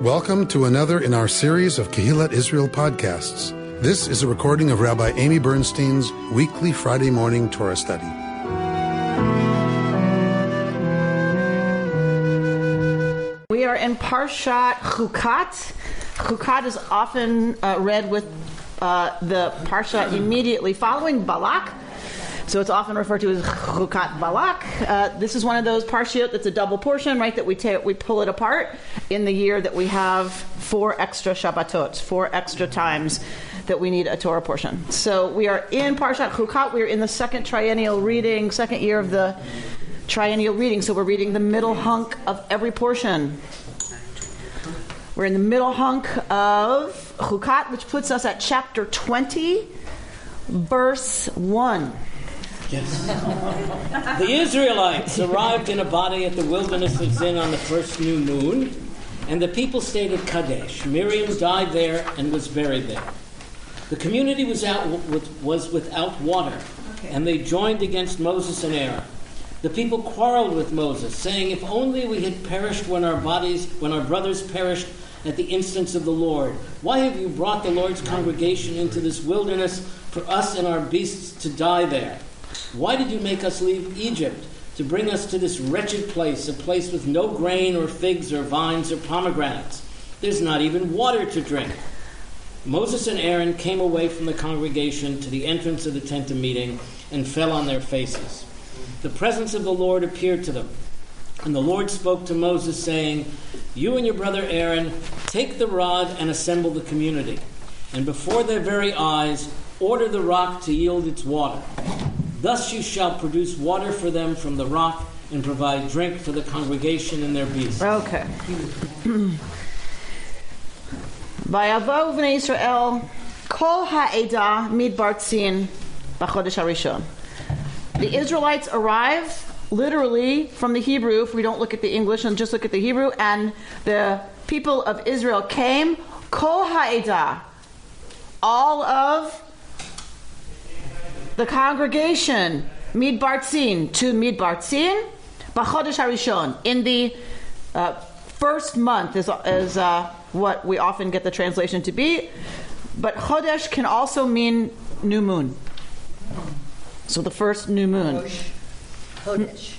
Welcome to another in our series of Kehillat Israel podcasts. This is a recording of Rabbi Amy Bernstein's weekly Friday morning Torah study. We are in Parshat Chukat. Chukat is often read with the Parsha immediately following Balak. So it's often referred to as Chukat Balak. This is one of those parshiot that's a double portion, right? That we pull it apart in the year that we have 4 extra Shabbatot, 4 extra times that we need a Torah portion. So we are in Parshat Chukat. We are in the second year of the triennial reading. So we're reading the middle hunk of every portion. We're in the middle hunk of Chukat, which puts us at chapter 20, verse 1. Yes. The Israelites arrived in a body at the wilderness of Zin on the first new moon, and the people stayed at Kadesh. Miriam died there and was buried there. The community was without water, and they joined against Moses and Aaron. The people quarreled with Moses, saying, "If only we had perished when our brothers perished at the instance of the Lord. Why have you brought the Lord's congregation into this wilderness for us and our beasts to die there? Why did you make us leave Egypt to bring us to this wretched place, a place with no grain or figs or vines or pomegranates? There's not even water to drink." Moses and Aaron came away from the congregation to the entrance of the tent of meeting and fell on their faces. The presence of the Lord appeared to them, and the Lord spoke to Moses, saying, "You and your brother Aaron take the rod and assemble the community, and before their very eyes order the rock to yield its water. Thus you shall produce water for them from the rock and provide drink for the congregation and their beasts." Okay. Vayavav bnei Yisrael kol ha'eda midbar tzin b'chodesh harishon. The Israelites arrive, literally from the Hebrew, if we don't look at the English and just look at the Hebrew, and the people of Israel came, kol ha'eda, all of the congregation, midbar tzin, to midbar tzin, b'chodesh harishon, in the first month is what we often get the translation to be, but chodesh can also mean new moon. So the first new moon. Rosh Chodesh.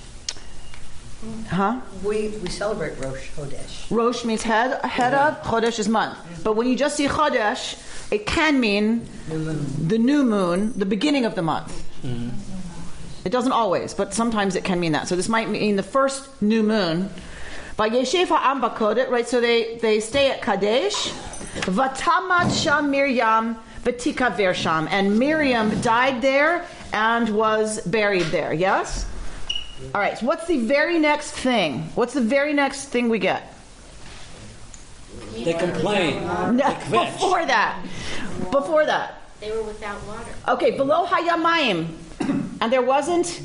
Huh? We celebrate Rosh Chodesh. Rosh means head of, Chodesh is month. But when you just see Chodesh, it can mean the new moon, the beginning of the month. Mm-hmm. It doesn't always, but sometimes it can mean that. So this might mean the first new moon. But Yeshev ha'am b'kodet, right? So they stay at Kadesh. Vatamat sham Miriam v'tikaver sham, and Miriam died there and was buried there. Yes. All right. So what's the very next thing? What's the very next thing we get? They complain. No, before that. They were without water. Okay, below hayamayim, and there wasn't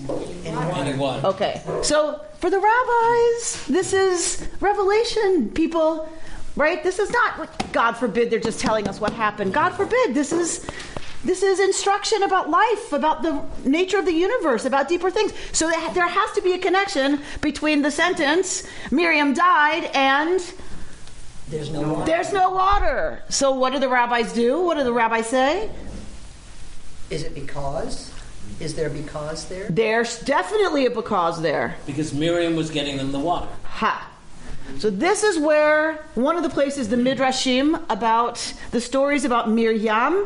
any water. Okay, so for the rabbis, this is revelation, people, right? This is not, God forbid, they're just telling us what happened. God forbid, this is instruction about life, about the nature of the universe, about deeper things. So there has to be a connection between the sentence, Miriam died, and there's no water. There's no water. So what do the rabbis do? What do the rabbis say? Is it because? Is there because there? There's definitely a because there. Because Miriam was getting them the water. Ha. So this is where one of the places, the Midrashim, about the stories about Miriam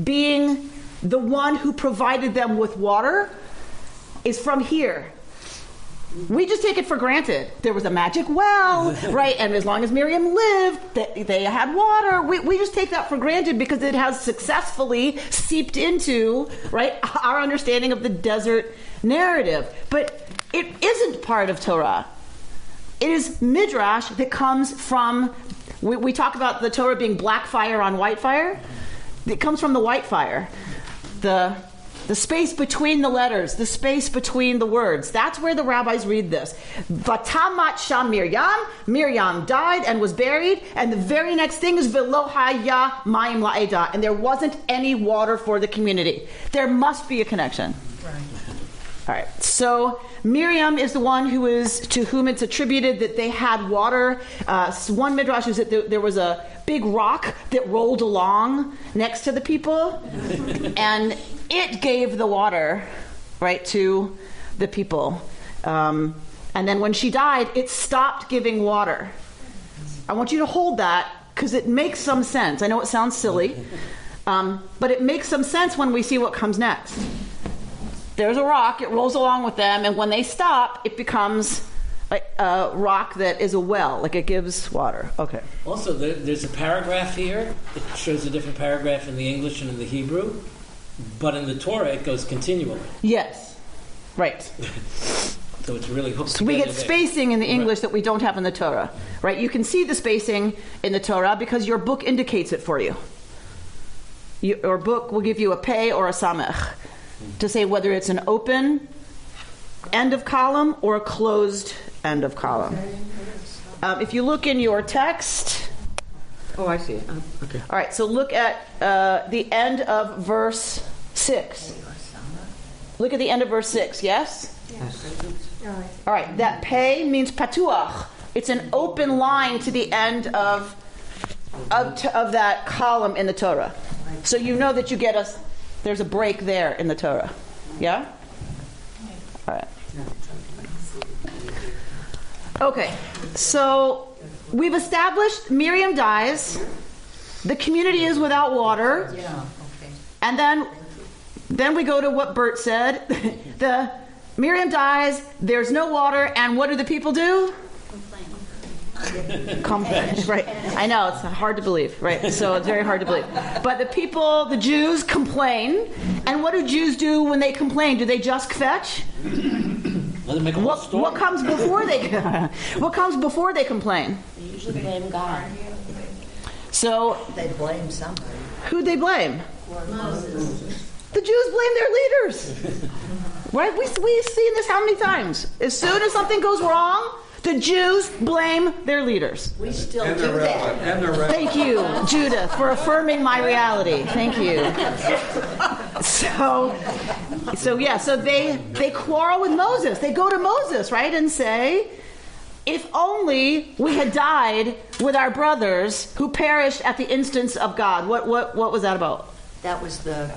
being the one who provided them with water, is from here. We just take it for granted. There was a magic well, right? And as long as Miriam lived, they had water. We just take that for granted because it has successfully seeped into, right, our understanding of the desert narrative. But it isn't part of Torah. It is Midrash that comes from, we talk about the Torah being black fire on white fire. It comes from the white fire. The space between the letters, the space between the words. That's where the rabbis read this. Vatamat sham Miriam. Miriam died and was buried. And the very next thing is Velo haya mayim la'eda. And there wasn't any water for the community. There must be a connection. Right. All right. So Miriam is the one to whom it's attributed that they had water. One midrash is that there was a big rock that rolled along next to the people, and it gave the water, right, to the people. And then when she died, it stopped giving water. I want you to hold that because it makes some sense. I know it sounds silly, but it makes some sense when we see what comes next. There's a rock, it rolls along with them, and when they stop, it becomes a rock that is a well, like it gives water. Okay. Also, there's a paragraph here. It shows a different paragraph in the English and in the Hebrew, but in the Torah it goes continually. Yes. Right. So it's really hooked So we together get there. spacing in the English that we don't have in the Torah, right? You can see the spacing in the Torah because your book indicates it for you. Your book will give you a pei or a samech to say whether it's an open end of column or a closed end of column. If you look in your text... Oh, I see it. Okay. All right, so look at the end of verse 6. Look at the end of verse 6, yes? All right, that pei means patuach. It's an open line to the end of that column in the Torah. So you know that there's a break there in the Torah. Yeah? All right. Okay, so we've established Miriam dies. The community is without water. Yeah, okay. And then we go to what Bert said. The Miriam dies, there's no water, and what do the people do? Complain. Right. I know, it's hard to believe, right? So it's very hard to believe. But the Jews complain. And what do Jews do when they complain? Do they just fetch? What comes before they complain? They usually blame God. So They blame somebody. who'd they blame? Moses. The Jews blame their leaders. Right? We've seen this how many times? As soon as something goes wrong, the Jews blame their leaders. We still do that. Thank you, Judith, for affirming my reality. Thank you. So they quarrel with Moses. They go to Moses, right, and say, if only we had died with our brothers who perished at the instance of God. What was that about? That was the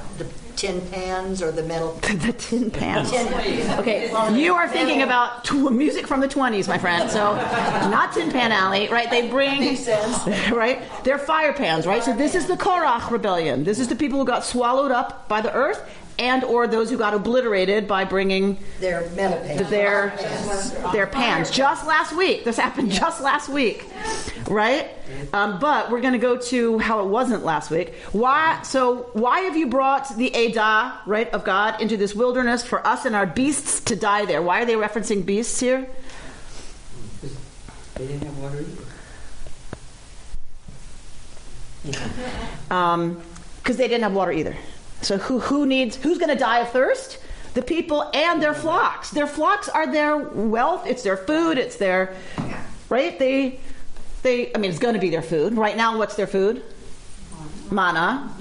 tin pans or the metal. The tin pans. Tin- Okay, you are thinking about music from the 20s, my friend. So, not Tin Pan Alley, right? They bring, Makes sense. right? They're fire pans, right? So this is the Korach rebellion. This is the people who got swallowed up by the earth, and or those who got obliterated by bringing Their metal pans. their pans. Just last week. This happened just last week, right? But we're going to go to how it wasn't last week. Why have you brought the Edah, right, of God into this wilderness for us and our beasts to die there? Why are they referencing beasts here? They didn't have water either. Because they didn't have water either. So who's going to die of thirst? The people and their flocks. Their flocks are their wealth. It's their food. It's their, right? It's going to be their food. Right now, what's their food? Manna,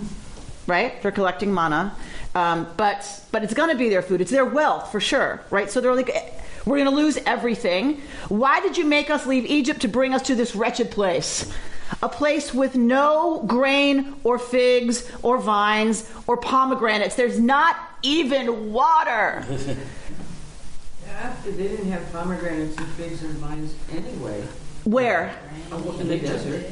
right? They're collecting manna. But it's going to be their food. It's their wealth for sure, right? So they're like, we're going to lose everything. Why did you make us leave Egypt to bring us to this wretched place? A place with no grain or figs or vines or pomegranates. There's not even water. They didn't have pomegranates and figs and vines anyway. Where? In the desert.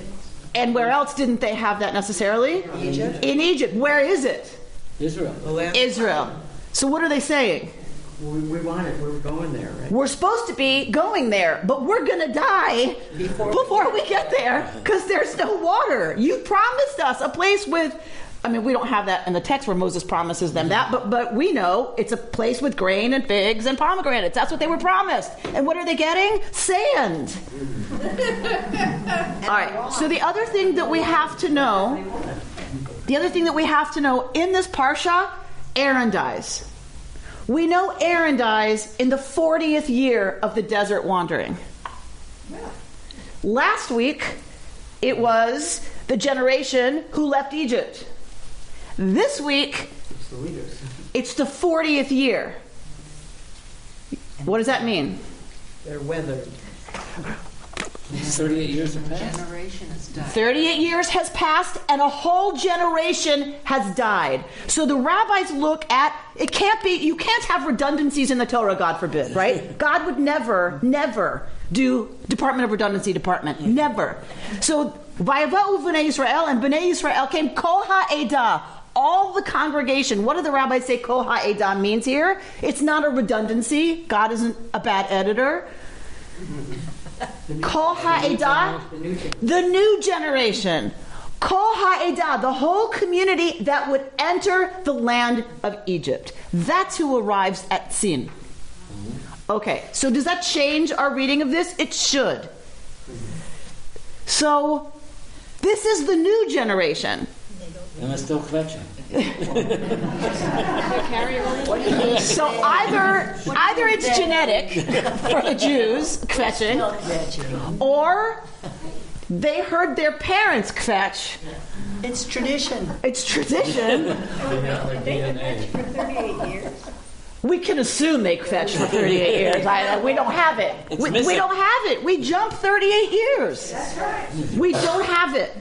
And where else didn't they have that necessarily? Egypt. In Egypt. Where is it? Israel. The land. Israel. So what are they saying? We want it. We're going there, right? We're supposed to be going there, but we're going to die before we get there because there's no water. You promised us a place with, we don't have that in the text where Moses promises them that, but we know it's a place with grain and figs and pomegranates. That's what they were promised. And what are they getting? Sand. All right. So the other thing that we have to know in this parsha, Aaron dies. We know Aaron dies in the 40th year of the desert wandering. Last week, it was the generation who left Egypt. This week, it's the 40th year. What does that mean? They're weathered. 38 years have passed. Generation has died. 38 years has passed and a whole generation has died. So the rabbis look at, it can't be, you can't have redundancies in the Torah, God forbid, right? God would never do Department of Redundancy department. Never. So, Vayava'u B'nai Yisrael, and B'nai Yisrael came Kol HaEdah, all the congregation. What do the rabbis say Kol HaEdah means here? It's not a redundancy. God isn't a bad editor. Kol HaEdah, the new generation. Kol HaEdah, the whole community that would enter the land of Egypt. That's who arrives at Sin. Okay, so does that change our reading of this? It should. So, this is the new generation. And it's still kvetching. So either it's genetic for the Jews, kvetching, or they heard their parents kvetch. It's tradition. It's tradition. We can assume they kvetched for 38 years. We don't have it. We don't have it. We jumped 38 years. That's right. We don't have it.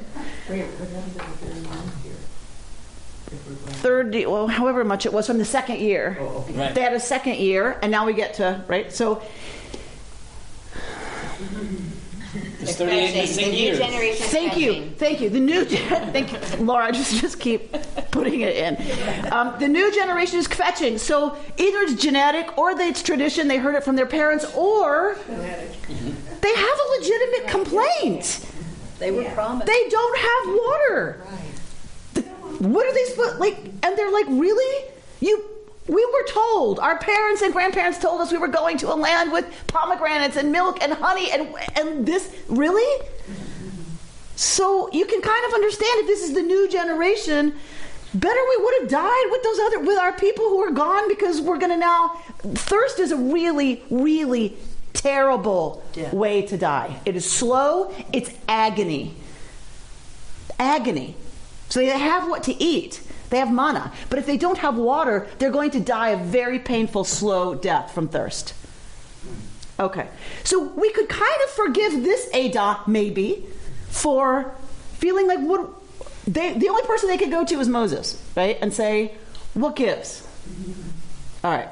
30, well, however much it was from the second year. Right. They had a second year, and now we get to, right? So, It's 38 missing years. thank you. The new, thank you, Laura. Just keep putting it in. The new generation is kvetching. So either it's genetic, or it's tradition. They heard it from their parents, or they have a legitimate complaint. They were promised. They don't have water. What are they supposed and they're like, really? We were told, our parents and grandparents told us we were going to a land with pomegranates and milk and honey and this, really? So you can kind of understand if this is the new generation, better we would have died with our people who are gone, because we're going to now, thirst is a really, really terrible way to die. It is slow, it's agony. Agony. So they have what to eat. They have manna. But if they don't have water, they're going to die a very painful, slow death from thirst. Okay. So we could kind of forgive this Edah, maybe, for feeling like the only person they could go to is Moses, right? And say, what gives? All right.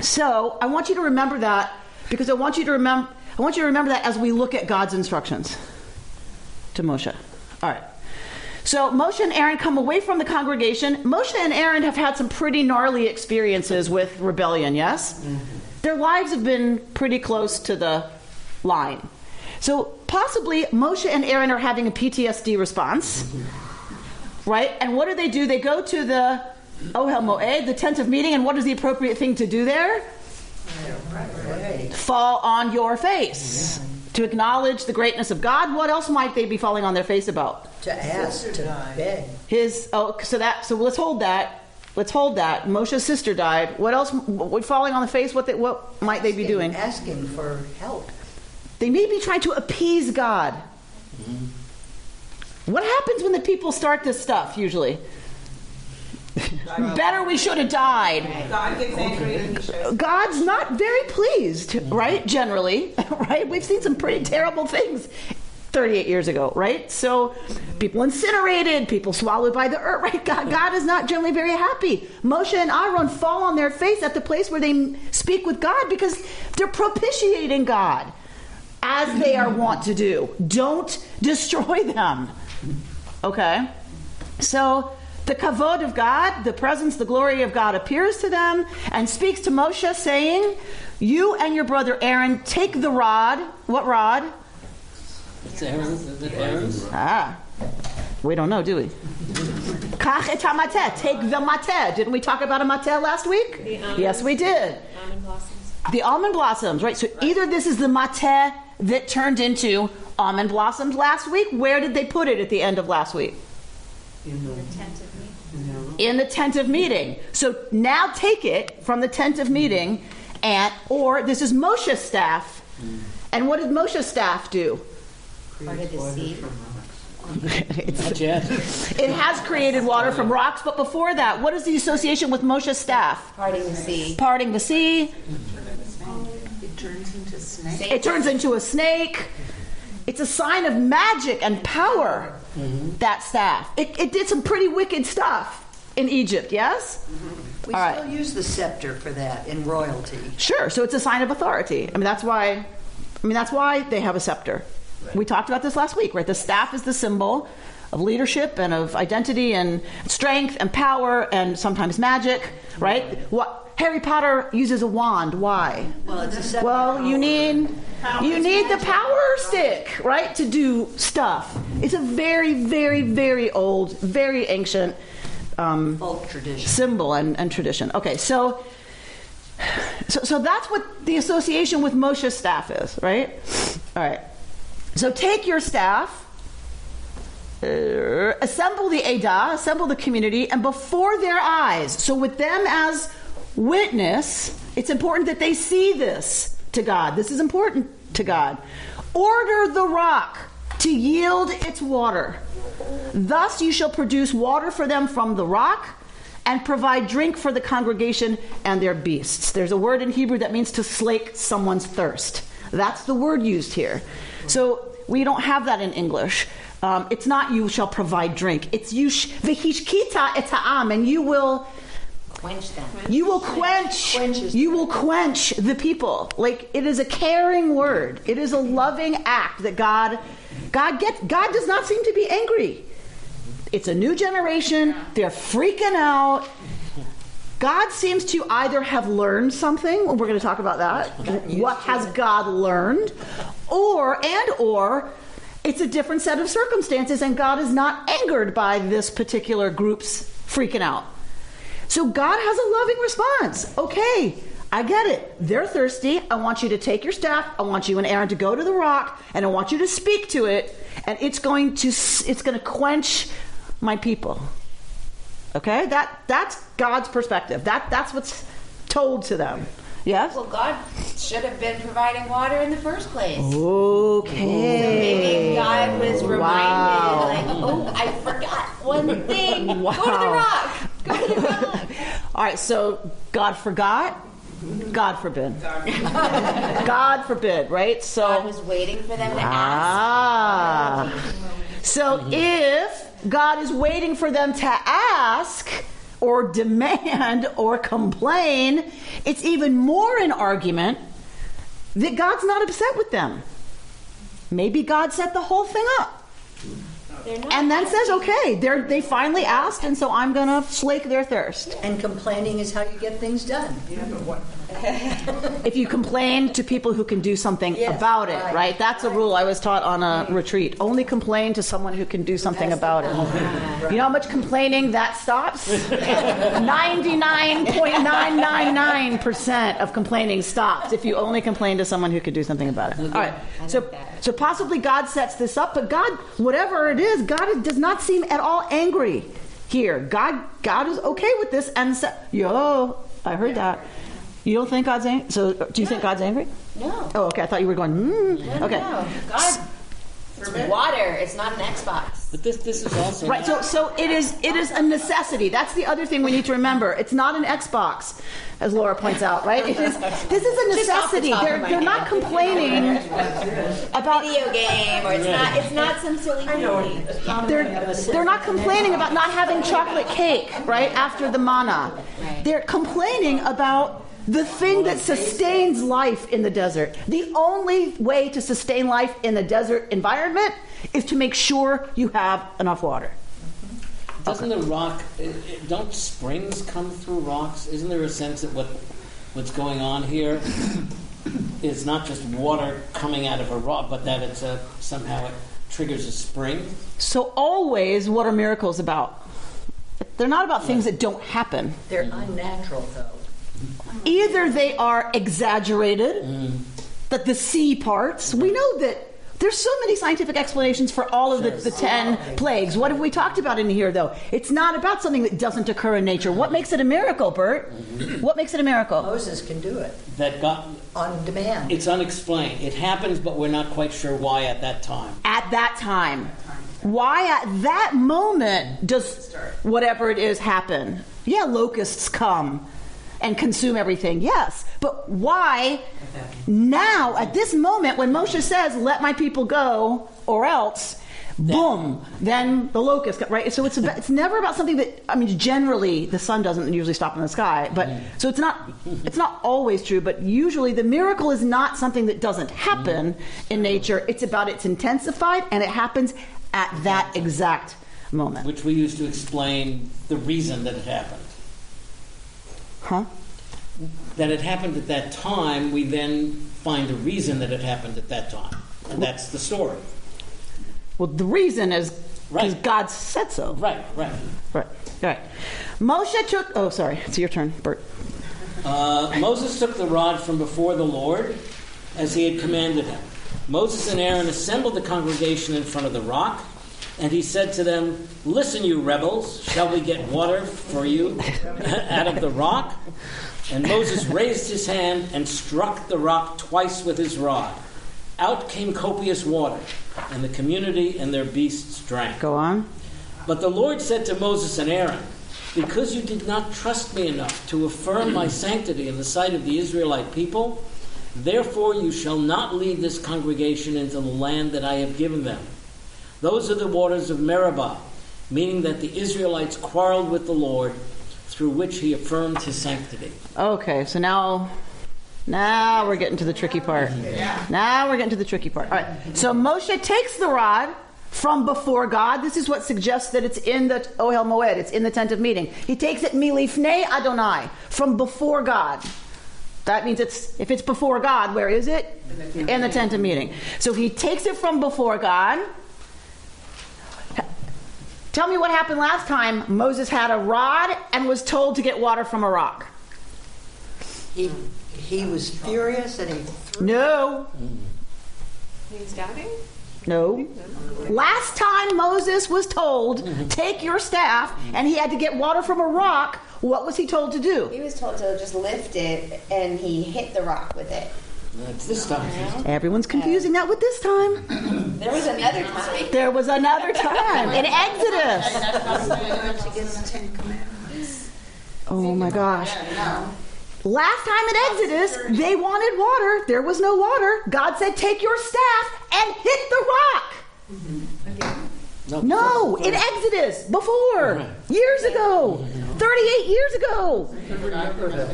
So I want you to remember that, because I want you to remember that as we look at God's instructions to Moshe. All right. So Moshe and Aaron come away from the congregation. Moshe and Aaron have had some pretty gnarly experiences with rebellion, yes? Mm-hmm. Their lives have been pretty close to the line. So possibly Moshe and Aaron are having a PTSD response, right? And what do? They go to the Ohel Moed, the tent of meeting, and what is the appropriate thing to do there? Fall on your face. To acknowledge the greatness of God. What else might they be falling on their face about? To ask, to beg. So let's hold that. Moshe's sister died. What else? Falling on the face? What might they be doing? Asking for help. They may be trying to appease God. Mm-hmm. What happens when the people start this stuff? Usually, better we should have died. God gets angry and he shows. God's not very pleased, right? Generally, right? We've seen some pretty terrible things 38 years ago, right? So people incinerated, people swallowed by the earth, right? God is not generally very happy. Moshe and Aaron fall on their face at the place where they speak with God, because they're propitiating God, as they are wont to do. Don't destroy them. Okay? So the kavod of God, the presence, the glory of God appears to them and speaks to Moshe, saying, you and your brother Aaron take the rod. What rod? It's Aaron's. Is it Aaron's? We don't know, do we? Kach et hamateh. Take the mateh. Didn't we talk about a mateh last week? Yes, we did. Almond blossoms. The almond blossoms, right? So either this is the mateh that turned into almond blossoms last week. Where did they put it at the end of last week? In the Tent of meeting. In the tent of meeting. So now take it from the tent of meeting, or this is Moshe's staff. And what did Moshe's staff do? Part of the seed. Not yet. It has created water from rocks, but before that, what is the association with Moshe's staff? Parting the sea. Parting the sea. turns into snake. It turns into a snake. It's a sign of magic and power, that staff. It did some pretty wicked stuff in Egypt, yes? We All still right. use the scepter for that in royalty. Sure, so it's a sign of authority. That's why they have a scepter. We talked about this last week, right? The staff is the symbol of leadership and of identity and strength and power and sometimes magic, right? What Harry Potter uses a wand. Why? Well, it's a scepter. Well, you need the power stick, right, to do stuff. It's a very, very, very old, very ancient Folk tradition. symbol and tradition. Okay, so that's what the association with Moshe's staff is, right? All right. So take your staff, assemble the Edah, assemble the community, and before their eyes, so with them as witness, it's important that they see this to God. This is important to God. Order the rock to yield its water. Thus you shall produce water for them from the rock and provide drink for the congregation and their beasts. There's a word in Hebrew that means to slake someone's thirst. That's the word used here. So we don't have that in English. It's not you shall provide drink. It's v'hishkita et ha'am, and you will Quench them. You will quench. You will quench the people. Like, it is a caring word. It is a loving act that God does not seem to be angry. It's a new generation. They're freaking out. God seems to either have learned something. We're going to talk about that. What has God learned? Or it's a different set of circumstances, and God is not angered by this particular group's freaking out. So God has a loving response. Okay, I get it. They're thirsty. I want you to take your staff. I want you and Aaron to go to the rock, and I want you to speak to it, and it's going to quench my people. Okay, that's God's perspective. That's what's told to them. Yes. Well, God should have been providing water in the first place. Okay. So maybe God was reminded, Wow. I forgot one thing. Wow. Go to the rock. Go to the rock. All right, so God forgot? God forbid. God forbid, right? So God was waiting for them to ask. So if God is waiting for them to ask or demand or complain, it's even more an argument that God's not upset with them. Maybe God set the whole thing up. And then says, okay, they finally asked, and so I'm going to slake their thirst. And complaining is how you get things done. If you complain to people who can do something about it, right? That's a rule I was taught on a retreat. Only complain to someone who can do something about it. You know how much complaining that stops? 99.999% of complaining stops if you only complain to someone who could do something about it. All right. So possibly God sets this up, but God, whatever it is, God does not seem at all angry here. God is okay with this and I heard that. You don't think God's angry? So do you think God's angry? No. Oh, okay. I thought you were going, okay. No. God, it's water. It's not an Xbox. But this is also Right, so it is a necessity. That's the other thing we need to remember. It's not an Xbox, as Laura points out, right? This is a necessity. They're not complaining about Video game, or it's not some silly thing. they're not complaining about not having chocolate cake, right, after the manna. Right. They're complaining about the thing that sustains life in the desert. The only way to sustain life in the desert environment is to make sure you have enough water. Doesn't the rock? Don't springs come through rocks? Isn't there a sense that what's going on here is not just water coming out of a rock, but that it's somehow it triggers a spring? So always, what are miracles about? They're not about things that don't happen. They're unnatural, though. Either they are exaggerated, that the sea parts. We know that there's so many scientific explanations for all of the 10 plagues. What have we talked about in here, though? It's not about something that doesn't occur in nature. What makes it a miracle, Bert? What makes it a miracle? Moses can do it That God, on demand. it's unexplained. It happens, but we're not quite sure why at that time. At that time. Why at that moment does whatever it is happen? Yeah, locusts come. and consume everything. Yes. But why now, at this moment, when Moshe says, let my people go, or else, boom, then the locust, right? So it's never about something that, I mean, generally the sun doesn't usually stop in the sky, but so it's not always true, but usually the miracle is not something that doesn't happen in nature. It's about it's intensified, and it happens at that exact moment. Which we use to explain the reason that it happened. Huh? That it happened at that time, we then find a reason that it happened at that time. And that's the story. Well, the reason is because God said so. Right. Moshe took... Oh, sorry. It's your turn, Bert. Moses took the rod from before the Lord as he had commanded him. Moses and Aaron assembled the congregation in front of the rock, and he said to them, listen, you rebels, shall we get water for you out of the rock? And Moses raised his hand and struck the rock twice with his rod. Out came copious water, and the community and their beasts drank. Go on. But the Lord said to Moses and Aaron, because you did not trust me enough to affirm my sanctity in the sight of the Israelite people, therefore you shall not lead this congregation into the land that I have given them. Those are the waters of Meribah, meaning that the Israelites quarreled with the Lord, through which he affirmed his sanctity. Okay, so now we're getting to the tricky part. Now we're getting to the tricky part. All right, so Moshe takes the rod from before God. This is what suggests that it's in the Ohel Moed, it's in the tent of meeting. He takes it milifnei Adonai, from before God. That means if it's before God, where is it? In the tent of meeting. So he takes it from before God. Tell me what happened last time Moses had a rod and was told to get water from a rock. He was furious and he threw. No. He's doubting? No. Last time Moses was told, take your staff, and he had to get water from a rock, what was he told to do? He was told to just lift it, and he hit the rock with it. That's this time. Everyone's confusing that with this time. There was another time. There was another time in Exodus. Oh my gosh. Last time in Exodus, they wanted water. There was no water. God said, take your staff and hit the rock. No, in Exodus, before, years ago, 38 years ago.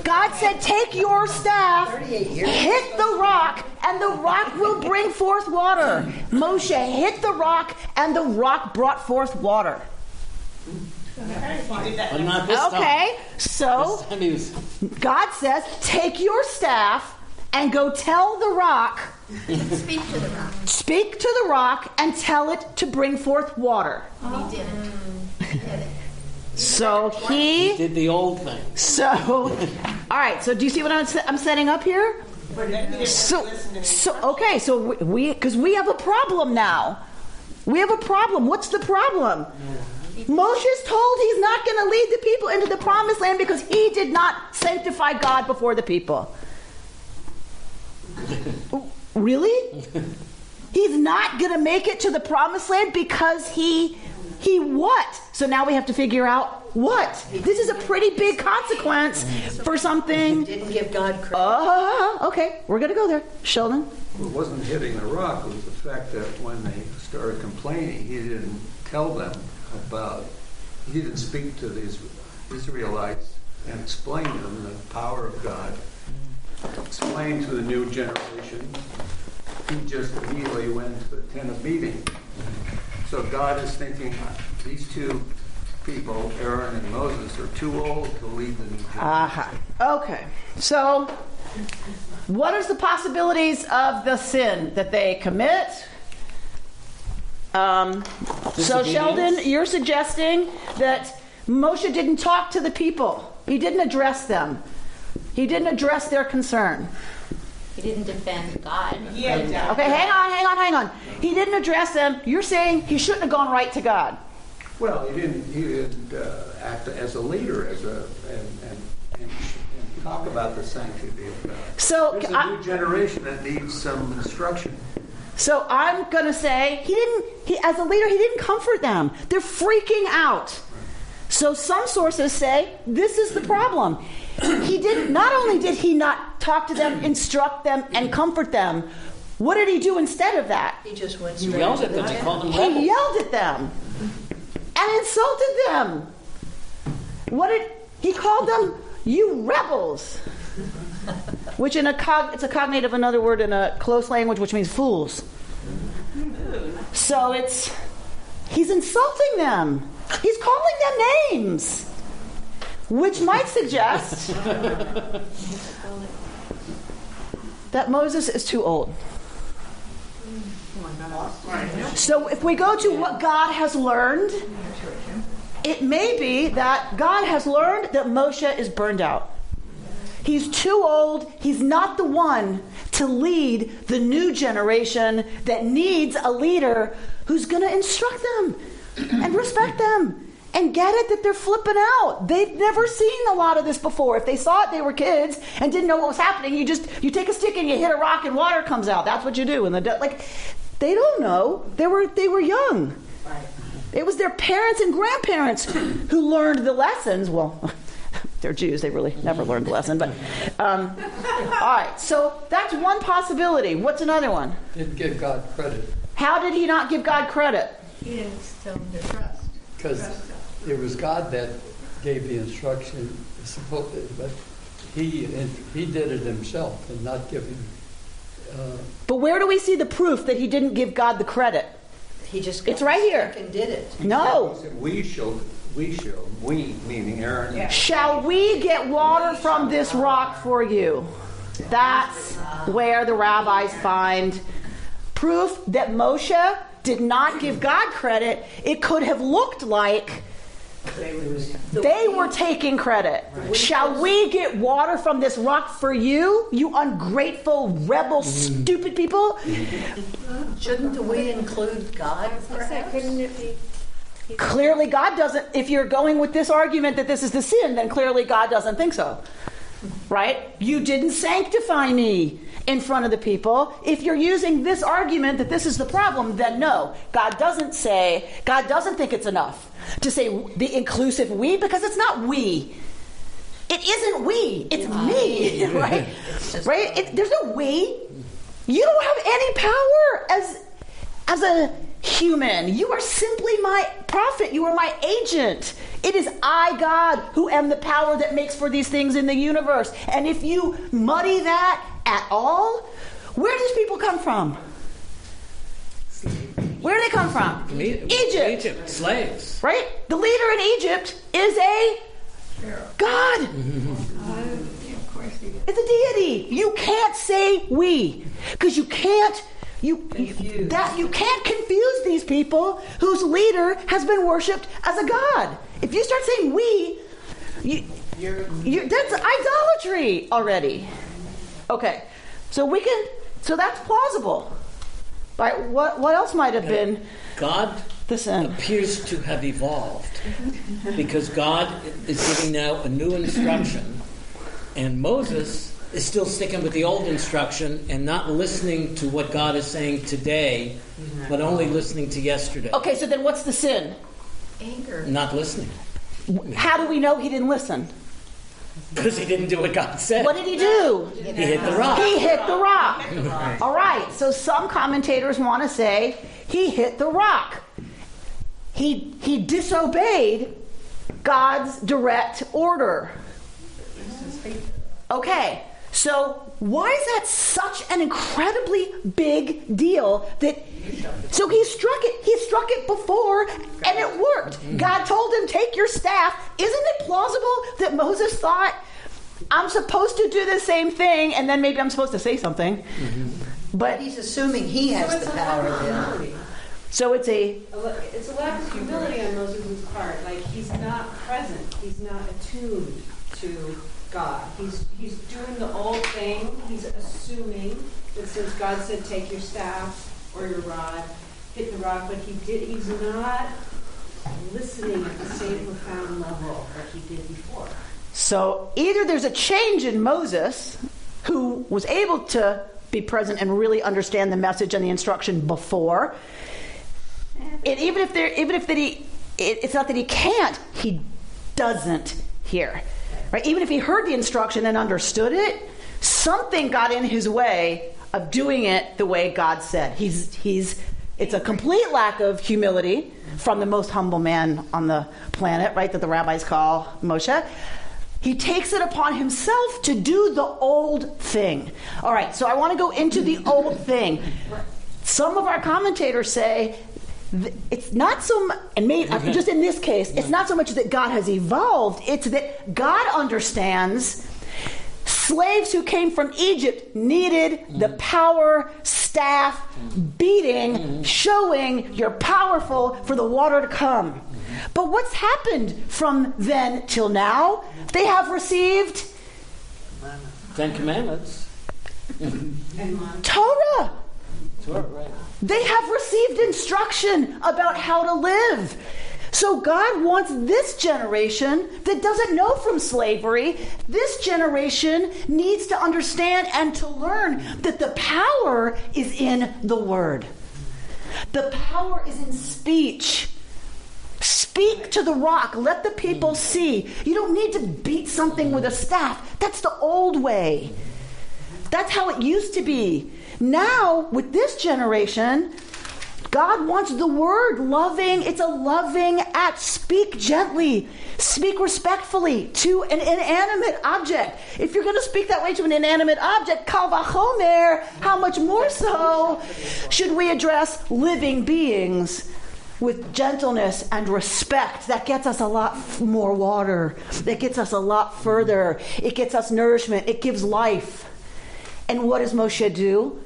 God said, take your staff, hit the rock, and the rock will bring forth water. Moshe hit the rock, and the rock brought forth water. But not this time. Okay, so God says, take your staff and go tell the rock. Speak to the rock. Speak to the rock and tell it to bring forth water. And he did it. So he did the old thing. So, all right. So do you see what I'm setting up here? So okay. So because we have a problem now. We have a problem. What's the problem? Moshe's told he's not going to lead the people into the promised land because he did not sanctify God before the people. Really? He's not going to make it to the promised land because he what? So now we have to figure out what. This is a pretty big consequence for something. Didn't give God credit. Okay, we're going to go there. Sheldon? Well, it wasn't hitting the rock. It was the fact that when they started complaining, he didn't tell them he didn't speak to the Israelites and explain to them the power of God. Explain to the new generation. He just immediately went to the tent of meeting. So God is thinking these two people, Aaron and Moses, are too old to lead the new generation. Okay. So what is the possibilities of the sin that they commit? So Sheldon, you're suggesting that Moshe didn't talk to the people. He didn't address them. He didn't address their concern. He didn't defend God. Okay, hang on. He didn't address them. You're saying he shouldn't have gone right to God. Well, he didn't act as a leader, and talk about the sanctity of God. So there's a new generation that needs some instruction. So I'm going to say as a leader, he didn't comfort them. They're freaking out. So some sources say this is the problem. Not only did he not talk to them, instruct them, and comfort them, what did he do instead of that? He just went He straight yelled to at the them. He called them He rebels. yelled at them and insulted them. He called them, you rebels, which it's a cognate of another word in a close language, which means fools. So he's insulting them. He's calling them names, which might suggest that Moses is too old. So if we go to what God has learned, it may be that God has learned that Moshe is burned out. He's too old. He's not the one to lead the new generation that needs a leader who's going to instruct them and respect them and get it that they're flipping out. They've never seen a lot of this before. If they saw it, they were kids and didn't know what was happening. You take a stick and you hit a rock and water comes out. That's what you do. They don't know. They were young. Right. It was their parents and grandparents who learned the lessons. Well, they're Jews. They really never learned the lesson. But all right. So that's one possibility. What's another one? Didn't give God credit. How did he not give God credit? He didn't tell them to trust. Because it was God that gave the instruction, but he did it himself and not giving. But where do we see the proof that he didn't give God the credit? He just It's right here. and did it. No. We meaning Aaron. Yeah. Shall we get water from this rock for you? That's where the rabbis find proof that Moshe did not give God credit. It could have looked like they were taking credit. Shall we get water from this rock for you, you ungrateful, rebel, stupid people? Shouldn't we include God, perhaps? Couldn't it be? Clearly God doesn't. If you're going with this argument that this is the sin, then clearly God doesn't think so. Right? You didn't sanctify me in front of the people. If you're using this argument that this is the problem, then no. God doesn't think it's enough to say the inclusive we, because it's not we. It isn't we. It's me. Right? Right? There's no we. You don't have any power as a human. You are simply my prophet. You are my agent. It is I, God, who am the power that makes for these things in the universe. And if you muddy that at all, where do these people come from? Where do they come from? Egypt. Slaves. Right? The leader in Egypt is a God. It's a deity. You can't say we, because you can't confuse these people whose leader has been worshipped as a god. If you start saying we, that's idolatry already. Okay, so that's plausible. Right? What else might have been God the sin? Appears to have evolved because God is giving now a new instruction, and Moses is still sticking with the old instruction and not listening to what God is saying today, but only listening to yesterday. Okay, so then what's the sin? Anger. Not listening. How do we know he didn't listen? Because he didn't do what God said. What did he do? He hit the rock. He hit the rock. All right, so some commentators want to say he hit the rock. He disobeyed God's direct order. Okay, so why is that such an incredibly big deal so he struck it before and it worked. God told him, take your staff. Isn't it plausible that Moses thought, I'm supposed to do the same thing and then maybe I'm supposed to say something? But he's assuming he has the power then. So it's a lack of humility on Moses' part. Like, he's not present. He's not attuned to God. He's doing the old thing. He's assuming that since God said, take your staff or your rod, hit the rock, but he's not listening at the same profound level that he did before. So either there's a change in Moses, who was able to be present and really understand the message and the instruction before, and it's not that he can't, he doesn't hear. Right? Even if he heard the instruction and understood it, something got in his way of doing it the way God said. It's a complete lack of humility from the most humble man on the planet, right, that the rabbis call Moshe. He takes it upon himself to do the old thing. All right, so I want to go into the old thing. Some of our commentators say it's not so much, and maybe just in this case, it's not so much that God has evolved, it's that God understands slaves who came from Egypt needed the power, staff, beating, showing you're powerful for the water to come. But what's happened from then till now? They have received 10 Commandments. Torah. Right. They have received instruction about how to live. So God wants this generation that doesn't know from slavery, this generation needs to understand and to learn that the power is in the word. The power is in speech. Speak to the rock. Let the people see. You don't need to beat something with a staff. That's the old way. That's how it used to be. Now, with this generation, God wants the word loving. It's a loving act. Speak gently. Speak respectfully to an inanimate object. If you're going to speak that way to an inanimate object, kal vachomer, how much more so should we address living beings with gentleness and respect? That gets us a lot more water. That gets us a lot further. It gets us nourishment. It gives life. And what does Moshe do?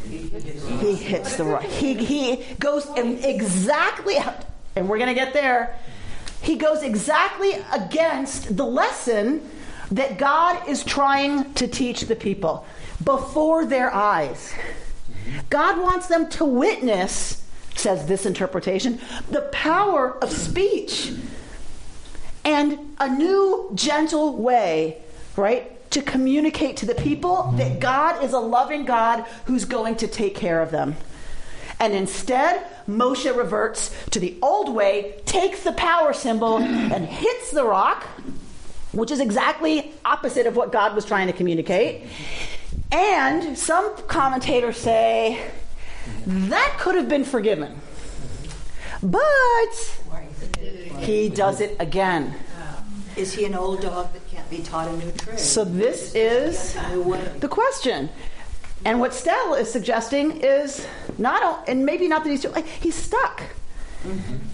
He hits the rock. He goes exactly, and we're going to get there, he goes exactly against the lesson that God is trying to teach the people before their eyes. God wants them to witness, says this interpretation, the power of speech and a new gentle way, right, to communicate to the people that God is a loving God who's going to take care of them. And instead, Moshe reverts to the old way, takes the power symbol and hits the rock, which is exactly opposite of what God was trying to communicate. And some commentators say that could have been forgiven. But he does it again. Is he an old dog that can't be taught a new trick? So this is the question. And what Stell is suggesting is and maybe not that he's stuck.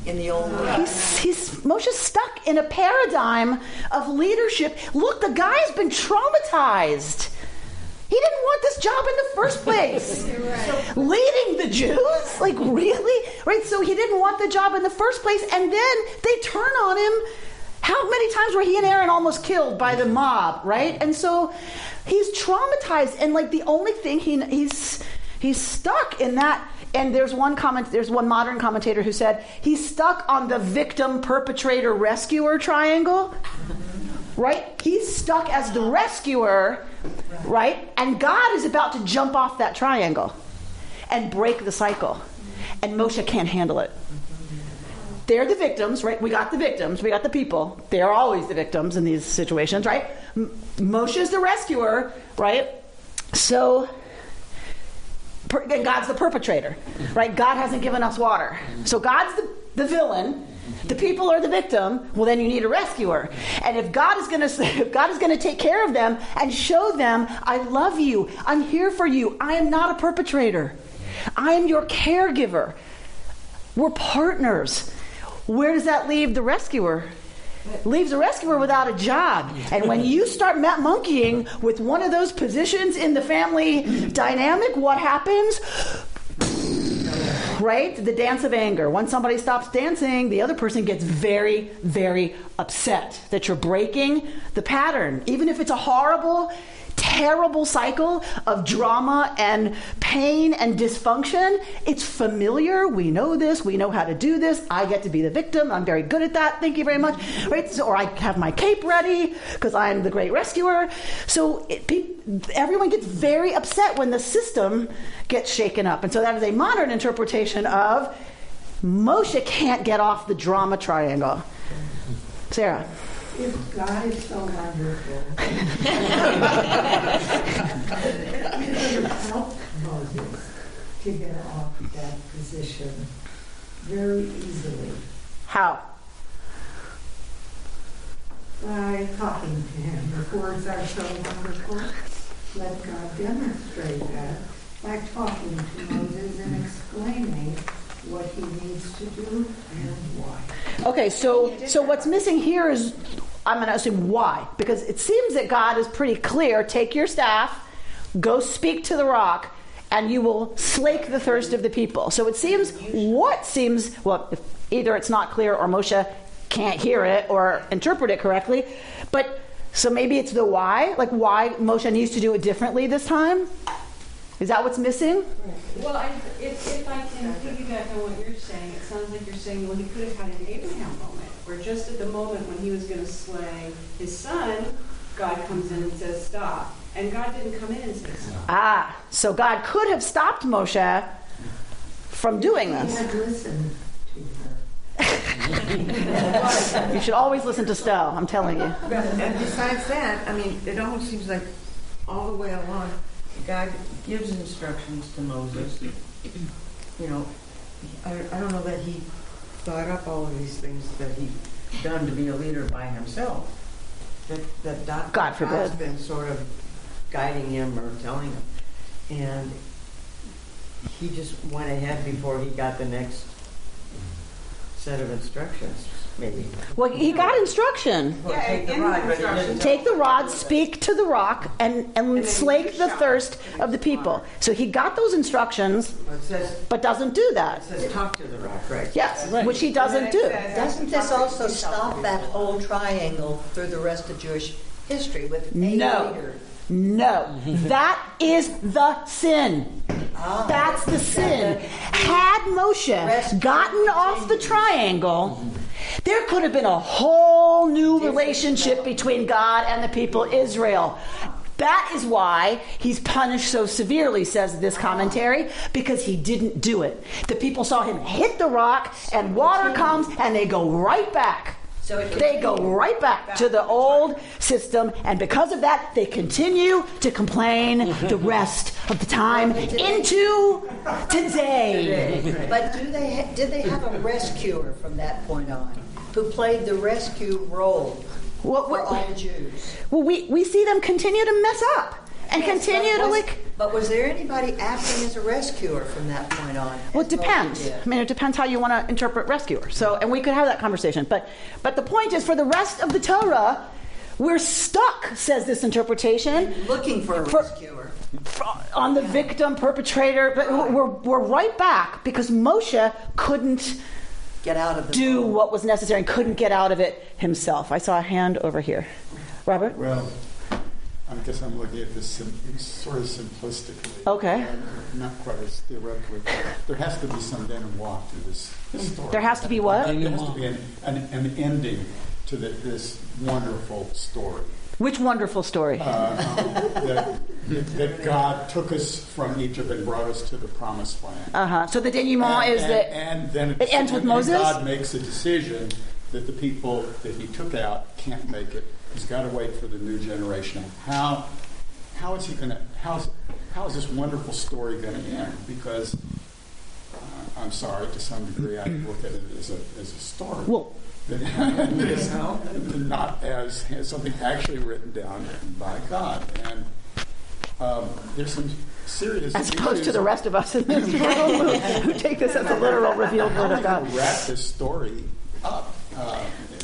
In the old way. Moshe's stuck in a paradigm of leadership. Look, the guy's been traumatized. He didn't want this job in the first place. Right. Leading the Jews? Like, really? Right? So he didn't want the job in the first place, and then they turn on him. How many times were he and Aaron almost killed by the mob, right? And so he's traumatized, and like the only thing he's stuck in that. And there's one modern commentator who said he's stuck on the victim, perpetrator, rescuer triangle, right? He's stuck as the rescuer, right? And God is about to jump off that triangle and break the cycle, and Moshe can't handle it. They're the victims, right? We got the victims. We got the people. They're always the victims in these situations, right? Moshe is the rescuer, right? So, and God's the perpetrator, right? God hasn't given us water. So God's the villain. The people are the victim. Well, then you need a rescuer. And if God is going to take care of them and show them, I love you. I'm here for you. I am not a perpetrator. I am your caregiver. We're partners. Where does that leave the rescuer? It leaves the rescuer without a job. And when you start monkeying with one of those positions in the family dynamic, what happens? Right? The dance of anger. When somebody stops dancing, the other person gets very, very upset that you're breaking the pattern. Even if it's a horrible, terrible cycle of drama and pain and dysfunction, it's familiar. We know this. We know how to do this. I get to be the victim. I'm very good at that. Thank you very much. Right? So, or I have my cape ready because I'm the great rescuer. So everyone gets very upset when the system gets shaken up. And so that is a modern interpretation of Moshe can't get off the drama triangle. Sarah. If God is so wonderful, he could have helped Moses to get off that position very easily How? by talking to him. His words are so wonderful. Let God demonstrate that by talking to Moses and explaining what he needs to do and why. Okay, so what's missing here is, I'm going to assume why. Because it seems that God is pretty clear. Take your staff, go speak to the rock, and you will slake the thirst of the people. So it seems, if either it's not clear or Moshe can't hear it or interpret it correctly. But, so maybe it's the why, like why Moshe needs to do it differently this time? Is that what's missing? Well, if I can piggyback on what you're saying, it sounds like you're saying, well, he could have had an Abraham moment, where just at the moment when he was going to slay his son, God comes in and says, stop. And God didn't come in and say stop. So God could have stopped Moshe from doing this. He had listened to her. You should always listen to Stowe, I'm telling you. And besides that, I mean, it almost seems like all the way along, God gives instructions to Moses. You know, I don't know that he thought up all of these things that he'd done to be a leader by himself. That God forbid. God's been sort of guiding him or telling him. And he just went ahead before he got the next set of instructions, maybe. Well, he got instruction. Well, take the rod, but he didn't Take the rod, speak to the rock, and slake the thirst of the people. So he got those instructions, but doesn't do that. It says talk to the rock, right? Yes, which he doesn't do. Doesn't this also stop that whole triangle through the rest of Jewish history with a leader? No, that is the sin. That's the sin. Had Moshe gotten off the triangle, there could have been a whole new relationship between God and the people of Israel. That is why he's punished so severely, says this commentary, because he didn't do it. The people saw him hit the rock, and water comes, and they go right back. They go right back to the old system, and because of that, they continue to complain the rest of the time into today. But did they have a rescuer from that point on, who played the rescue role for all Jews? Well, we see them continue to mess up. And continue to But was there anybody acting as a rescuer from that point on? Well, it depends. I mean, it depends how you want to interpret rescuer. So, and we could have that conversation. But the point is, for the rest of the Torah, we're stuck, says this interpretation, looking for a rescuer on the victim, perpetrator. But we're right back because Moshe couldn't get out of do what was necessary and couldn't get out of it himself. I saw a hand over here. Robert? Well, I guess I'm looking at this sort of simplistically. Okay. Not quite as theoretically. There has to be some then and walk to this story. There has to be what? There has to be an ending to this wonderful story. Which wonderful story? That God took us from Egypt and brought us to the Promised Land. So the denouement is that and then it ends with Moses? God makes a decision that the people that he took out can't make it. He's got to wait for the new generation. How is he going to? How is this wonderful story going to end? Because I'm sorry, to some degree, I look at it as a story. Well, not as something actually written down by God. And there's some serious as opposed to the rest of us in this room who take this as a literal revealed word of God. Wrap this story up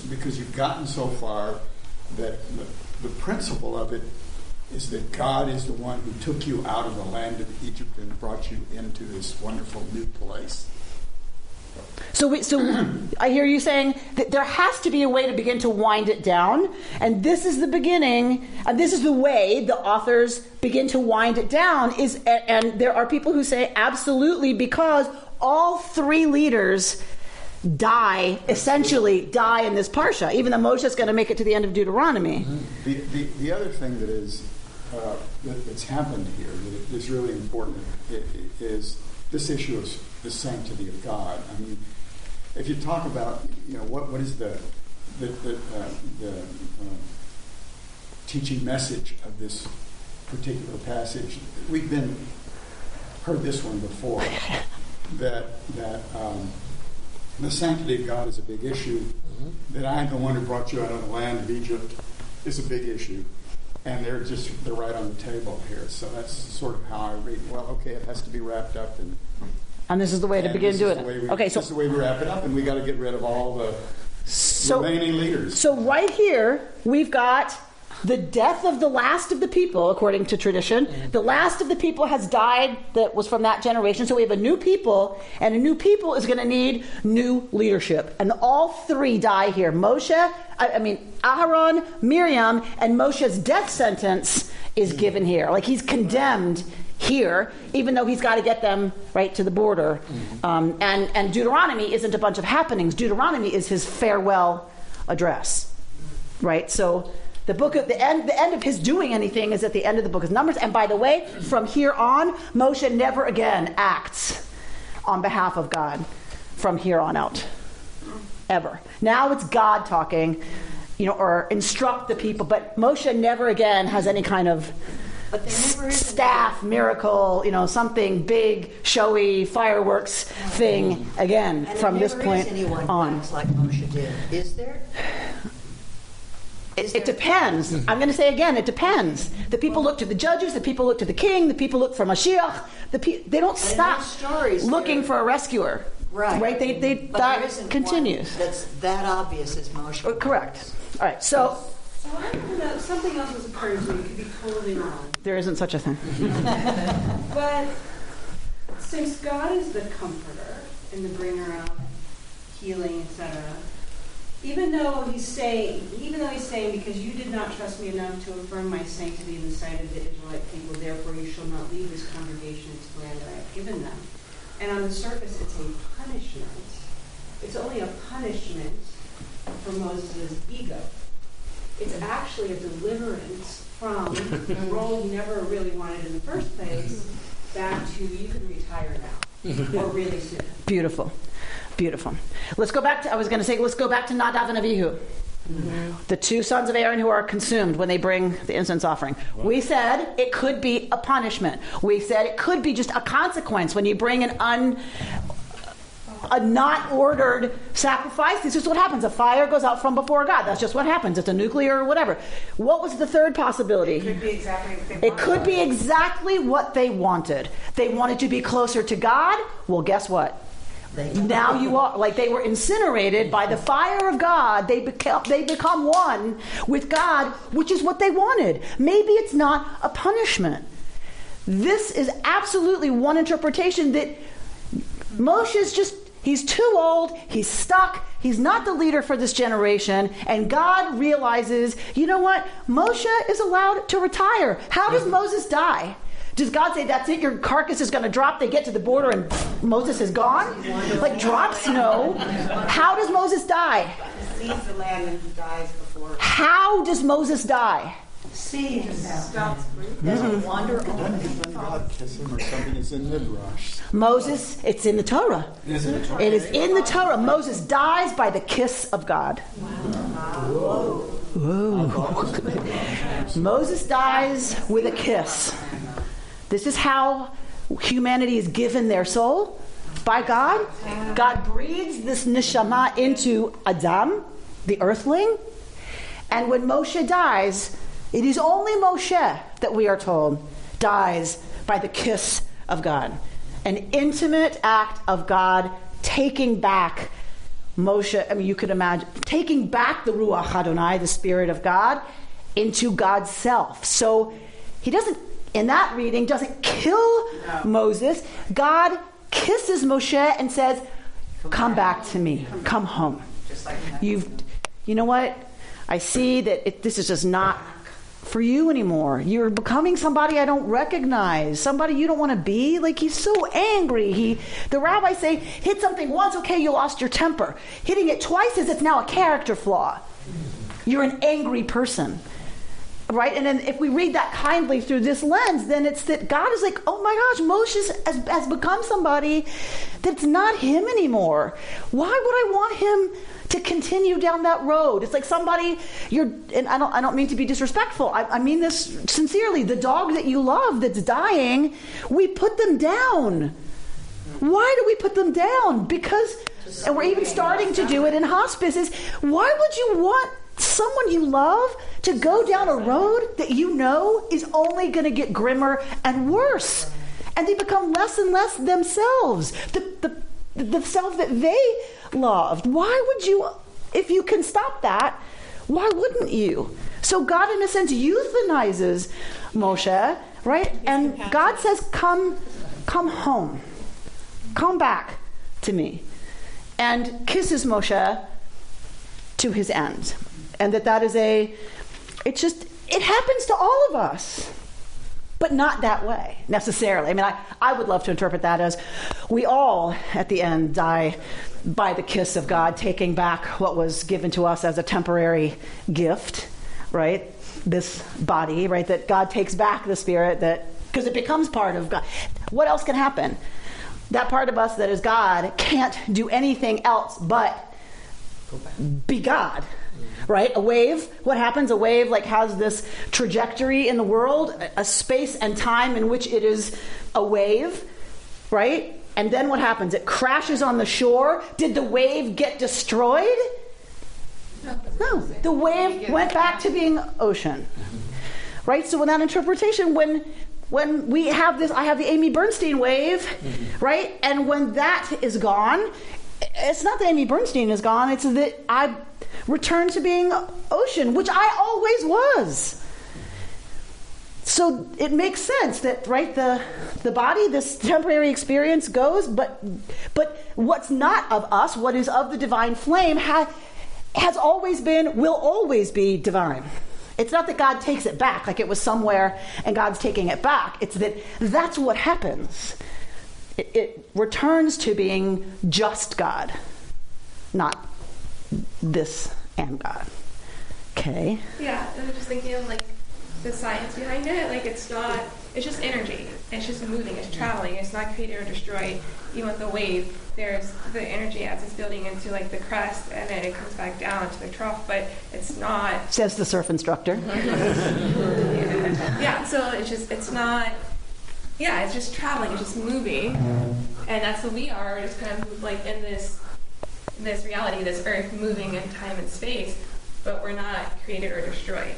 because you've gotten so far that the principle of it is that God is the one who took you out of the land of Egypt and brought you into this wonderful new place. So I hear you saying that there has to be a way to begin to wind it down, and this is the beginning, and this is the way the authors begin to wind it down. And there are people who say absolutely, because all three leaders essentially die in this parsha, even though Moshe's going to make it to the end of Deuteronomy. The other thing that is that's happened here that is really important is this issue of the sanctity of God. I mean, if you talk about what is the teaching message of this particular passage. We've heard this one before, that the sanctity of God is a big issue, that I am the one who brought you out of the land of Egypt is a big issue. And they're right on the table here. So that's sort of how I read. Well, okay, it has to be wrapped up. And this is the way to begin doing it. This is the way we wrap it up, and we got to get rid of all the remaining leaders. So right here, we've got the death of the last of the people, according to tradition. The last of the people has died that was from that generation. So we have a new people, and a new people is going to need new leadership. And all three die here. Aharon, Miriam, and Moshe's death sentence is given here. Like, he's condemned here, even though he's got to get them right to the border. And Deuteronomy isn't a bunch of happenings. Deuteronomy is his farewell address, right? So the end of his doing anything is at the end of the book of Numbers. And by the way, from here on, Moshe never again acts on behalf of God from here on out, ever. Now it's God talking, or instruct the people. But Moshe never again has any kind of staff, miracle, something big, showy, fireworks thing again from this point on. Like Moshe did. Is there? It depends. I'm going to say again, it depends. The people look to the judges, the people look to the king, the people look for Mashiach. They don't stop looking for a rescuer. Right? That continues. That's that obvious as Moshe. Correct. All right, so I don't know, something else was occurring to me. It could be totally wrong. There isn't such a thing. But since God is the comforter and the bringer of healing, etc., even though he's saying, because you did not trust me enough to affirm my sanctity in the sight of the Israelite people, therefore you shall not leave this congregation into the land that I have given them. And on the surface, it's a punishment. It's only a punishment for Moses' ego. It's actually a deliverance from the role he never really wanted in the first place, back to you can retire now, or really soon. Beautiful. Let's go back to Nadav and Abihu. The two sons of Aaron who are consumed when they bring the incense offering. We said it could be a punishment. We said it could be just a consequence when you bring a not ordered sacrifice. This is what happens. A fire goes out from before God. That's just what happens. It's a nuclear or whatever. What was the third possibility? It could be exactly what they wanted. They wanted to be closer to God. Well, guess what? Now you are, like they were incinerated by the fire of God. They become one with God, which is what they wanted. Maybe it's not a punishment. This is absolutely one interpretation that Moshe's he's too old, he's stuck, he's not the leader for this generation, and God realizes, you know what? Moshe is allowed to retire. How does Moses die? Does God say, that's it, your carcass is going to drop, they get to the border and Moses is gone? Like drops? No. How does Moses die? He sees the land and dies before. How does Moses die? Seeing stops breathing. Doesn't wander on. Doesn't God kiss him or something? It's in Midrash. Moses, it's in the Torah. Is it? It is in the Torah. Moses dies by the kiss of God. Wow. Whoa. Moses dies with a kiss. This is how humanity is given their soul by God. God breathes this neshama into Adam, the earthling. And when Moshe dies, it is only Moshe that we are told dies by the kiss of God. An intimate act of God taking back Moshe, you could imagine, taking back the Ruach Adonai, the Spirit of God, into God's self. So he doesn't, in that reading, doesn't kill Moses. God kisses Moshe and says, come back to me. Come home. You know what? I see that this is just not for you anymore. You're becoming somebody I don't recognize, somebody you don't want to be. Like, he's so angry. The rabbis say, hit something once, okay, you lost your temper. Hitting it twice is it's now a character flaw. You're an angry person. right? And then if we read that kindly through this lens, then it's that God is like, oh my gosh, Moshe has become somebody that's not him anymore. Why would I want him to continue down that road? It's like somebody, and I don't mean to be disrespectful. I mean this sincerely. The dog that you love that's dying, we put them down. Why do we put them down? Because, and we're even starting to do it in hospices. Why would you want someone you love to go down a road that you know is only going to get grimmer and worse, and they become less and less themselves, the self that they loved? Why would you, if you can stop that, why wouldn't you? So God, in a sense, euthanizes Moshe, right? And God says, come home, come back to me, and kisses Moshe to his end. And that is it happens to all of us, but not that way necessarily. I mean, I would love to interpret that as we all at the end die by the kiss of God, taking back what was given to us as a temporary gift, right? This body, right? That God takes back the spirit, because it becomes part of God. What else can happen? That part of us that is God can't do anything else but be God. Right? A wave, what happens? A wave has this trajectory in the world, a space and time in which it is a wave, right? And then what happens? It crashes on the shore. Did the wave get destroyed? No. The wave went back to being ocean. Right? So with that interpretation, when we have this, I have the Amy Bernstein wave, right? And when that is gone, it's not that Amy Bernstein is gone, it's that I return to being ocean, which I always was. So it makes sense that, right, the body, this temporary experience goes, but what's not of us, what is of the divine flame, has always been, will always be divine. It's not that God takes it back, like it was somewhere and God's taking it back. It's that's what happens. It returns to being just God, not this and God. Okay. Yeah, I was just thinking of the science behind it. It's just energy. It's just moving, it's traveling, it's not created or destroyed. Even with the wave, there's the energy as it's building into the crest, and then it comes back down to the trough, but it's not. Says the surf instructor. Yeah, so it's not. Yeah, it's just traveling, it's just moving, and that's what we are. We're just kind of in this reality, this earth, moving in time and space, but we're not created or destroyed.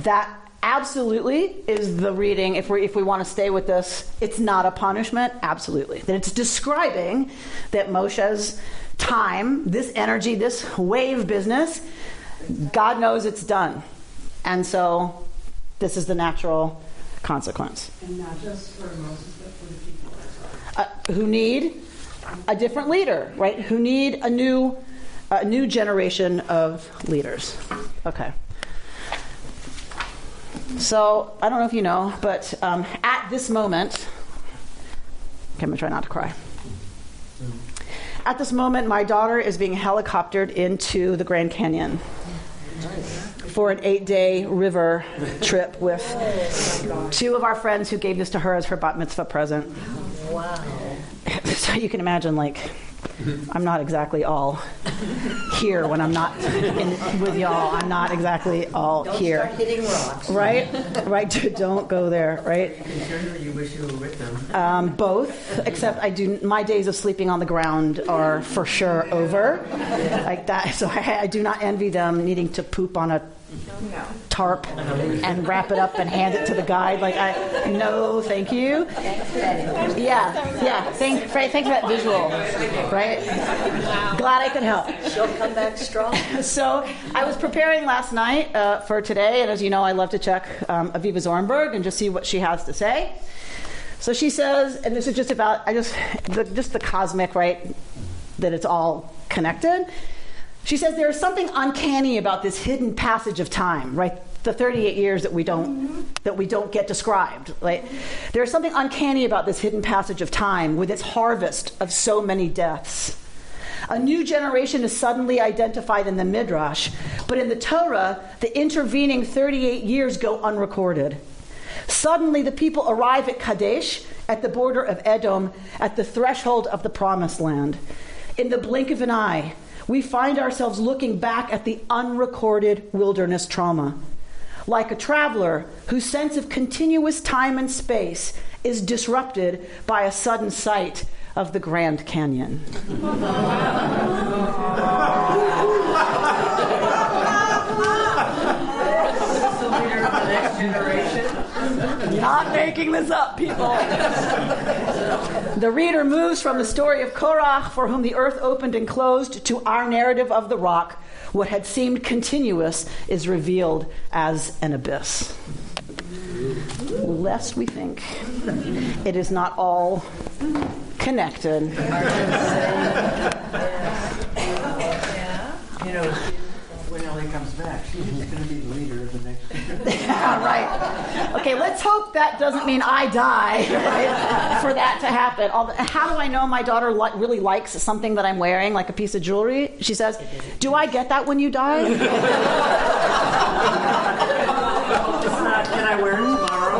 That absolutely is the reading. If we want to stay with this, it's not a punishment. Absolutely, that it's describing that Moshe's time, this energy, this wave business, God knows it's done, and so this is the natural consequence. And not just for Moses, but for the people as well. Who need a different leader, right? Who need a new generation of leaders. Okay. So I don't know if you know, but at this moment, okay, I'm gonna try not to cry. At this moment, my daughter is being helicoptered into the Grand Canyon for an 8-day river trip with two of our friends who gave this to her as her bat mitzvah present. Wow. So you can imagine, I'm not exactly all here when I'm not with y'all. I'm not exactly all here. Don't start hitting rocks. Right. Don't go there. Right. You wish you were with them. Both, except my days of sleeping on the ground are for sure over. Like that. So I do not envy them needing to poop on a tarp and wrap it up and hand it to the guide. No, thank you. Yeah. Thank for that visual. Right? Glad I could help. She'll come back strong. So I was preparing last night for today, and as you know, I love to check Aviva Zornberg and just see what she has to say. So she says, and this is just about just the cosmic, right? That it's all connected. She says there is something uncanny about this hidden passage of time, right? The 38 years that we don't get described. Right? There is something uncanny about this hidden passage of time with its harvest of so many deaths. A new generation is suddenly identified in the Midrash, but in the Torah, the intervening 38 years go unrecorded. Suddenly, the people arrive at Kadesh, at the border of Edom, at the threshold of the Promised Land. In the blink of an eye, we find ourselves looking back at the unrecorded wilderness trauma. Like a traveler whose sense of continuous time and space is disrupted by a sudden sight of the Grand Canyon. Not making this up, people. The reader moves from the story of Korach, for whom the earth opened and closed, to our narrative of the rock. What had seemed continuous is revealed as an abyss. Lest we think it is not all connected. You know, when Ellie comes back, she's going to be the leader of the next generation. Yeah, right. Okay, let's hope that doesn't mean I die, right, for that to happen. How do I know my daughter really likes something that I'm wearing, like a piece of jewelry? She says, "Do I get that when you die?" Can I wear it tomorrow?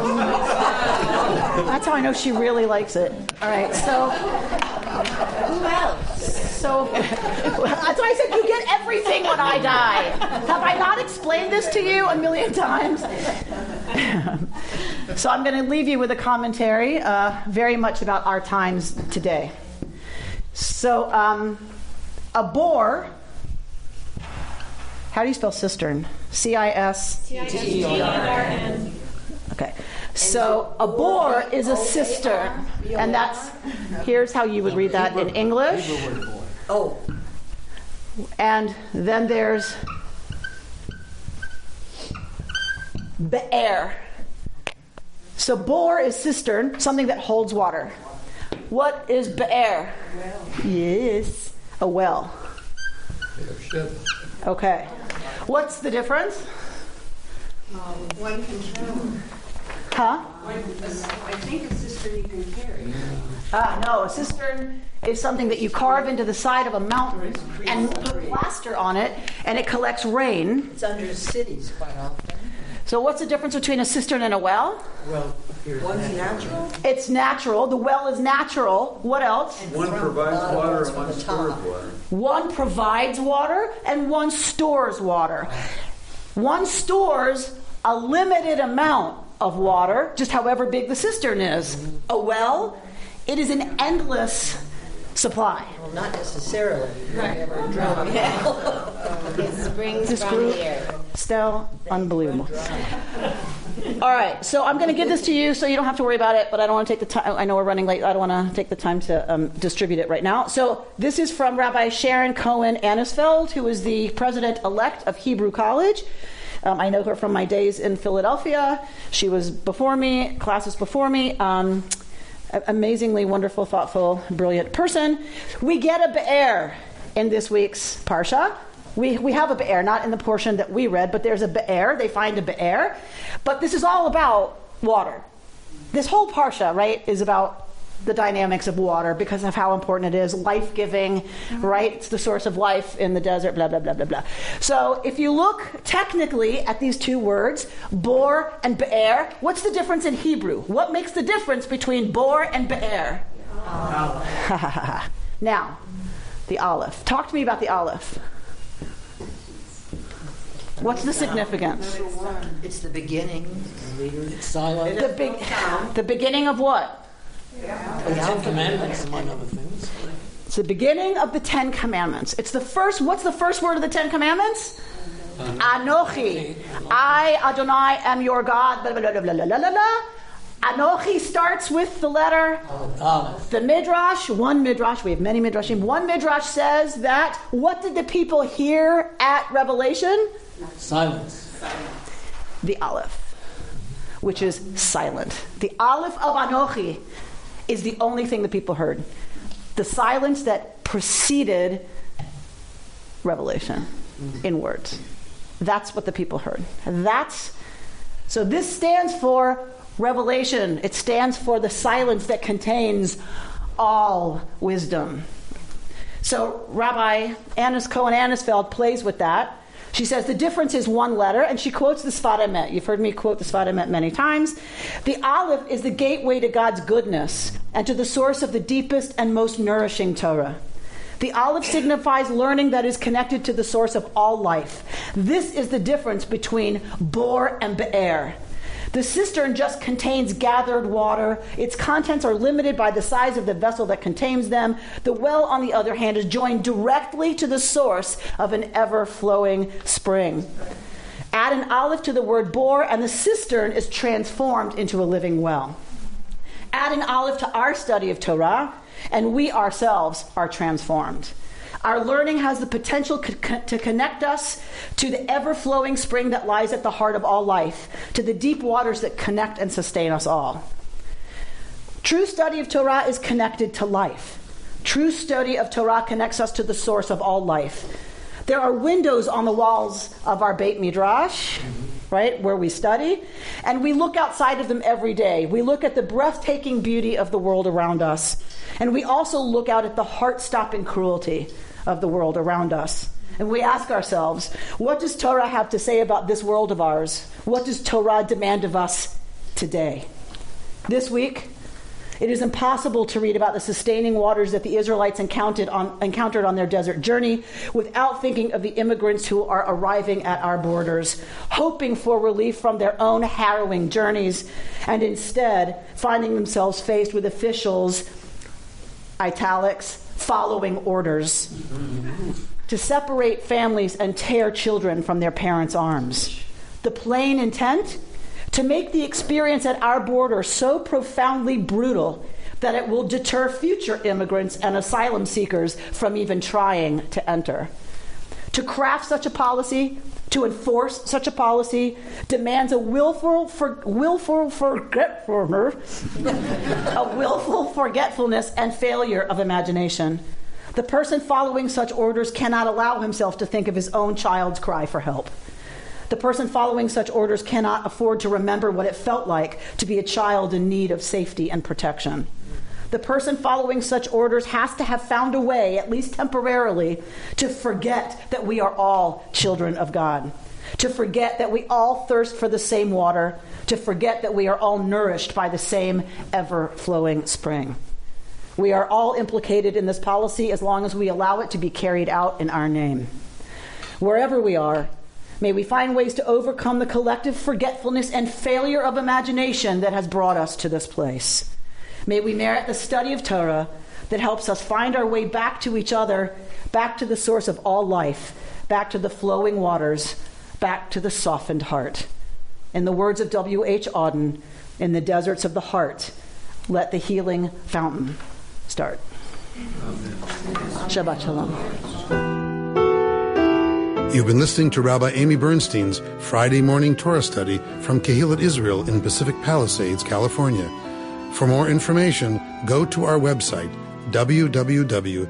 That's how I know she really likes it. All right, so who else? So that's why I said you get everything when I die. Have I not explained this to you a million times? So I'm going to leave you with a commentary very much about our times today. So a bore, how do you spell cistern? C-I-S-T-E-R-N. Okay. So a bore is a cistern, and here's how you would read that in English. Oh. And then there's be'er. So bore is cistern, something that holds water. What is be'er? Well. Yes, a well. Okay. What's the difference? One can shower. Huh? I think a cistern you can carry. No, a cistern is something that you carve into the side of a mountain and put plaster on it, and it collects rain. It's under cities quite often. So what's the difference between a cistern and a well? Well, one's natural. It's natural. The well is natural. What else? One provides water and one stores water. One provides water and one stores water. One stores a limited amount of water, just however big the cistern is. A well, it is an endless supply. Well, not necessarily. It springs from here. Still unbelievable. All right, so I'm going to give this to you so you don't have to worry about it, but I don't want to take the time. I know we're running late. I don't want to take the time to distribute it right now. So this is from Rabbi Sharon Cohen Anisfeld, who is the president-elect of Hebrew College. I know her from my days in Philadelphia. She was before me, classes before me. Amazingly wonderful, thoughtful, brilliant person. We get a be'er in this week's Parsha. We have a be'er, not in the portion that we read, but there's a be'er. They find a be'er. But this is all about water. This whole Parsha, right, is about the dynamics of water because of how important it is, life-giving, right? It's the source of life in the desert, blah, blah, blah, blah, blah. So if you look technically at these two words, bor and be'er, what's the difference in Hebrew? What makes the difference between bor and be'er? Now, the aleph. Talk to me about the aleph. What's the significance? It's the beginning. It's silent. The beginning of what? The Ten Commandments, among other things. It's the beginning of the Ten Commandments. It's the first. What's the first word of the Ten Commandments? Anochi. I, Adonai, am your God. Blah, blah, blah, blah, blah, blah, blah. Anochi starts with the letter. The Midrash, one Midrash, we have many Midrashim. One Midrash says that, what did the people hear at Revelation? Silence. The Aleph, which is silent. The Aleph of Anochi is the only thing the people heard. The silence that preceded Revelation in words. That's what the people heard. So this stands for Revelation. It stands for the silence that contains all wisdom. So Rabbi Cohen Anisfeld plays with that. She says the difference is one letter, and she quotes the Sfat Emet. You've heard me quote the Sfat Emet many times. The Aleph is the gateway to God's goodness and to the source of the deepest and most nourishing Torah. The Aleph signifies learning that is connected to the source of all life. This is the difference between bor and be'er. The cistern just contains gathered water. Its contents are limited by the size of the vessel that contains them. The well, on the other hand, is joined directly to the source of an ever-flowing spring. Add an aleph to the word bor, and the cistern is transformed into a living well. Add an aleph to our study of Torah, and we ourselves are transformed. Our learning has the potential to connect us to the ever-flowing spring that lies at the heart of all life, to the deep waters that connect and sustain us all. True study of Torah is connected to life. True study of Torah connects us to the source of all life. There are windows on the walls of our Beit Midrash, right, where we study, and we look outside of them every day. We look at the breathtaking beauty of the world around us, and we also look out at the heart-stopping cruelty of the world around us. And we ask ourselves, what does Torah have to say about this world of ours? What does Torah demand of us today? This week, it is impossible to read about the sustaining waters that the Israelites encountered on their desert journey without thinking of the immigrants who are arriving at our borders, hoping for relief from their own harrowing journeys, and instead finding themselves faced with officials, italics, following orders to separate families and tear children from their parents' arms. The plain intent? To make the experience at our border so profoundly brutal that it will deter future immigrants and asylum seekers from even trying to enter. To craft such a policy, to enforce such a policy, demands a willful forgetfulness and failure of imagination. The person following such orders cannot allow himself to think of his own child's cry for help. The person following such orders cannot afford to remember what it felt like to be a child in need of safety and protection. The person following such orders has to have found a way, at least temporarily, to forget that we are all children of God, to forget that we all thirst for the same water, to forget that we are all nourished by the same ever-flowing spring. We are all implicated in this policy as long as we allow it to be carried out in our name. Wherever we are, may we find ways to overcome the collective forgetfulness and failure of imagination that has brought us to this place. May we merit the study of Torah that helps us find our way back to each other, back to the source of all life, back to the flowing waters, back to the softened heart. In the words of W.H. Auden, in the deserts of the heart, let the healing fountain start. Amen. Shabbat Shalom. You've been listening to Rabbi Amy Bernstein's Friday morning Torah study from Kehillat Israel in Pacific Palisades, California. For more information, go to our website, www.ourki.org.